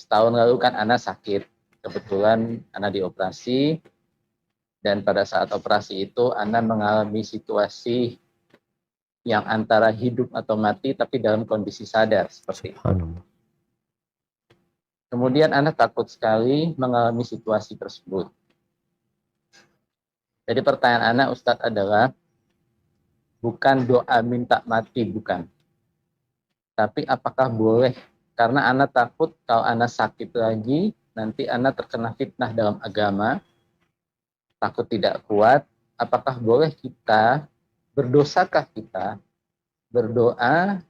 setahun lalu kan Ana sakit. Kebetulan Ana dioperasi, dan pada saat operasi itu Ana mengalami situasi yang antara hidup atau mati tapi dalam kondisi sadar seperti itu. Kemudian Ana takut sekali mengalami situasi tersebut. Jadi pertanyaan Ana, Ustadz, adalah bukan doa minta mati, bukan. Tapi apakah boleh, karena Ana takut kalau Ana sakit lagi, nanti Ana terkena fitnah dalam agama, takut tidak kuat, apakah boleh kita, berdosakah kita berdoa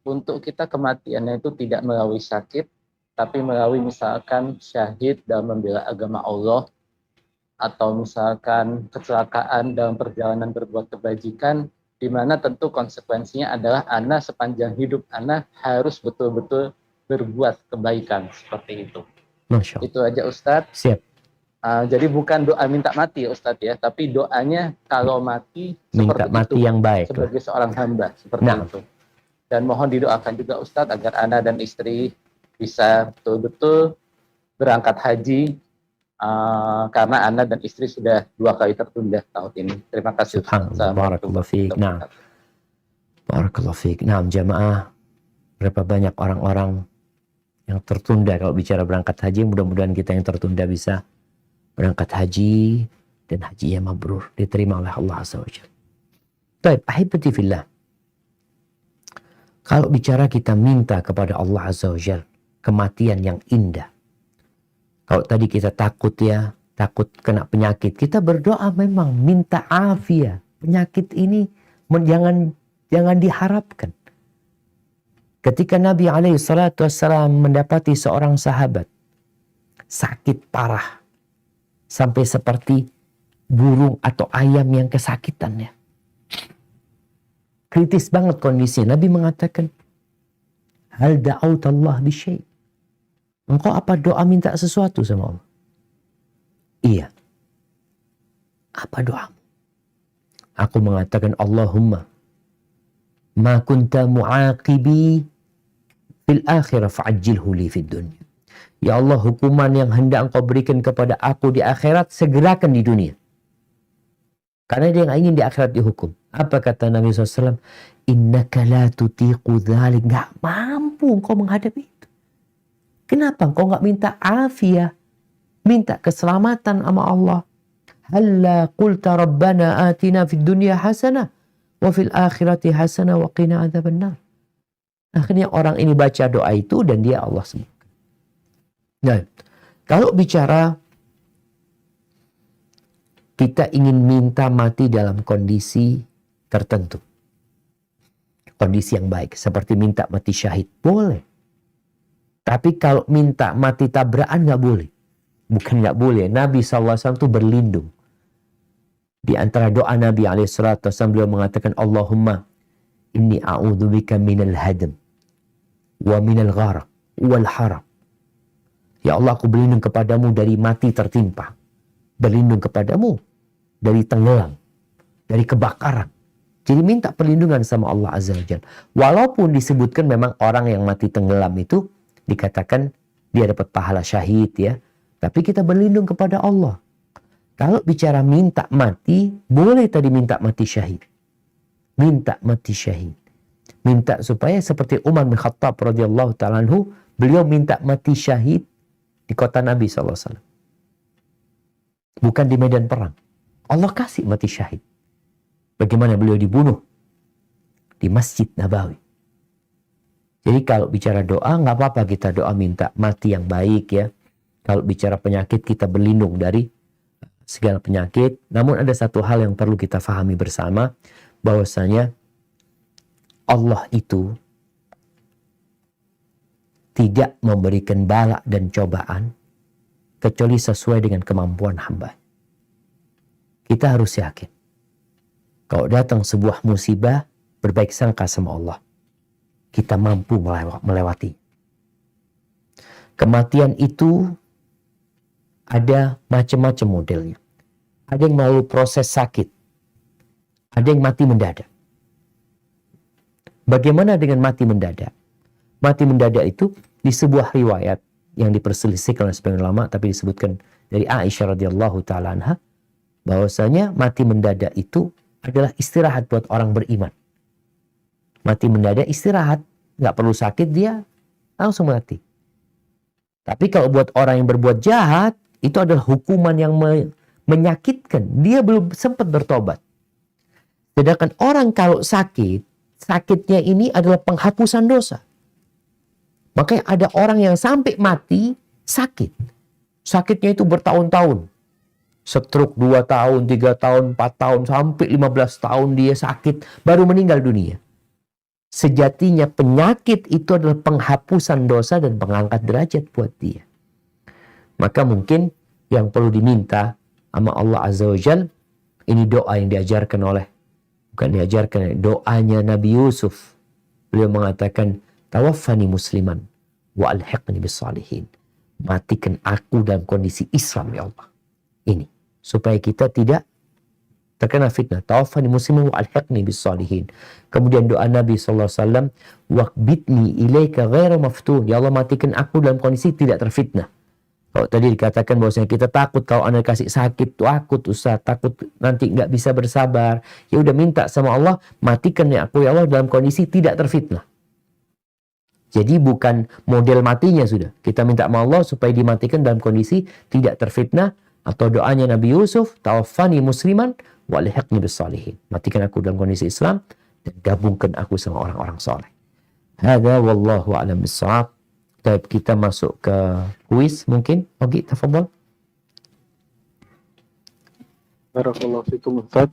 untuk kita kematiannya itu tidak melalui sakit, tapi melalui misalkan syahid dalam membela agama Allah, atau misalkan kecelakaan dalam perjalanan berbuat kebajikan, di mana tentu konsekuensinya adalah Ana sepanjang hidup Ana harus betul-betul berbuat kebaikan seperti itu. Masya Allah. Itu aja Ustadz. Siap. Jadi bukan doa minta mati Ustadz ya, tapi doanya kalau mati minta seperti mati itu, yang baik sebagai seorang hamba seperti itu. Dan mohon didoakan juga Ustadz agar Ana dan istri bisa betul-betul berangkat haji, karena Ana dan istri sudah 2 kali tertunda tahun ini. Terima kasih. Barakallahu fiik. Nah, barakallahu fiik. Nah, jamaah, berapa banyak orang-orang yang tertunda kalau bicara berangkat haji. Mudah-mudahan kita yang tertunda bisa berangkat haji dan haji yang mabrur, diterima oleh Allah Azza wa Jalla. Baik, ahibati fillah. Kalau bicara kita minta kepada Allah Azza wa Jalla kematian yang indah. Kalau tadi kita takut ya, takut kena penyakit, kita berdoa memang minta afiat. Penyakit ini jangan diharapkan. Ketika Nabi SAW mendapati seorang sahabat sakit parah, sampai seperti burung atau ayam yang kesakitannya. Kritis banget kondisinya. Nabi mengatakan, hal da'aut Allah bisyai. Engkau apa doa minta sesuatu sama Allah? Iya. Apa doamu? Aku mengatakan, Allahumma ma kunta mu'aqibi fil akhirah fa'ajjilhu li fid dunya. Ya Allah, hukuman yang hendak engkau berikan kepada aku di akhirat, segerakan di dunia. Karena dia nggak ingin di akhirat dihukum. Apa kata Nabi SAW? Innaka la tutiqu dhalik. Nggak mampu engkau menghadapi itu. Kenapa engkau nggak minta afiah? Minta keselamatan sama Allah. Halla qulta rabbana atina fid dunya hasanah. Wa fil akhirati hasanah wa qina adzabannar. Akhirnya orang ini baca doa itu dan dia Allah sembuh. Nah, kalau bicara kita ingin minta mati dalam kondisi tertentu, kondisi yang baik, seperti minta mati syahid, boleh. Tapi kalau minta mati tabrakan nggak boleh. Bukan nggak boleh, Nabi SAW itu berlindung. Di antara doa Nabi SAW, beliau mengatakan, Allahumma inni a'udzubika minal hadam, wa minal gharq, wal haram. Ya Allah, aku berlindung kepadamu dari mati tertimpa. Berlindung kepadamu dari tenggelam, dari kebakaran. Jadi minta perlindungan sama Allah Azza wa Jalla. Walaupun disebutkan memang orang yang mati tenggelam itu dikatakan dia dapat pahala syahid ya. Tapi kita berlindung kepada Allah. Kalau bicara minta mati, boleh tadi minta mati syahid. Minta mati syahid. Minta supaya seperti Umar bin Khattab radhiyallahu ta'ala anhu, beliau minta mati syahid di kota Nabi SAW. Bukan di medan perang. Allah kasih mati syahid. Bagaimana beliau dibunuh? Di Masjid Nabawi. Jadi kalau bicara doa, nggak apa-apa kita doa minta mati yang baik ya. Kalau bicara penyakit, kita berlindung dari segala penyakit. Namun ada satu hal yang perlu kita fahami bersama, bahwasanya Allah itu tidak memberikan bala dan cobaan kecuali sesuai dengan kemampuan hamba. Kita harus yakin. Kalau datang sebuah musibah, berbaik sangka sama Allah. Kita mampu melewati. Kematian itu ada macam-macam modelnya. Ada yang melalui proses sakit. Ada yang mati mendadak. Bagaimana dengan mati mendadak? Mati mendadak itu di sebuah riwayat yang diperselisihkan oleh sebagian ulama, tapi disebutkan dari Aisyah radhiyallahu taala anha bahwasanya mati mendadak itu adalah istirahat buat orang beriman. Mati mendadak istirahat, nggak perlu sakit, dia langsung mati. Tapi kalau buat orang yang berbuat jahat, itu adalah hukuman yang menyakitkan. Dia belum sempat bertobat. Sedangkan orang kalau sakit, sakitnya ini adalah penghapusan dosa. Makanya ada orang yang sampai mati sakit. Sakitnya itu bertahun-tahun. Stroke 2 tahun, 3 tahun, 4 tahun, sampai 15 tahun dia sakit, baru meninggal dunia. Sejatinya penyakit itu adalah penghapusan dosa dan pengangkat derajat buat dia. Maka mungkin yang perlu diminta sama Allah Azza wa Jal, ini doa yang diajarkan oleh, bukan diajarkan, doanya Nabi Yusuf. Beliau mengatakan, tawaffani musliman wa alhiqni bis salihin. Matikan aku dalam kondisi Islam ya Allah. Ini supaya kita tidak terkena fitnah. Tawaffani musliman wa alhiqni bis salihin. Kemudian doa Nabi SAW, waqbitni ilaika ghairu maftun. Ya Allah, matikan aku dalam kondisi tidak terfitnah. Kalau tadi dikatakan bahwasanya kita takut kalau anak kasih sakit, takut Ustaz, takut nanti nggak bisa bersabar. Ya udah minta sama Allah, matikan ya aku ya Allah dalam kondisi tidak terfitnah. Jadi bukan model matinya sudah. Kita minta sama Allah supaya dimatikan dalam kondisi tidak terfitnah. Atau doanya Nabi Yusuf, tawaffani musliman wa alhiqni bis salihin. Matikan aku dalam kondisi Islam dan gabungkan aku sama orang-orang saleh. Hadza wallahu a'lam bissawab. Kita masuk ke kuis mungkin. Oke, tafadhol. Barakallahu fikum Ustaz.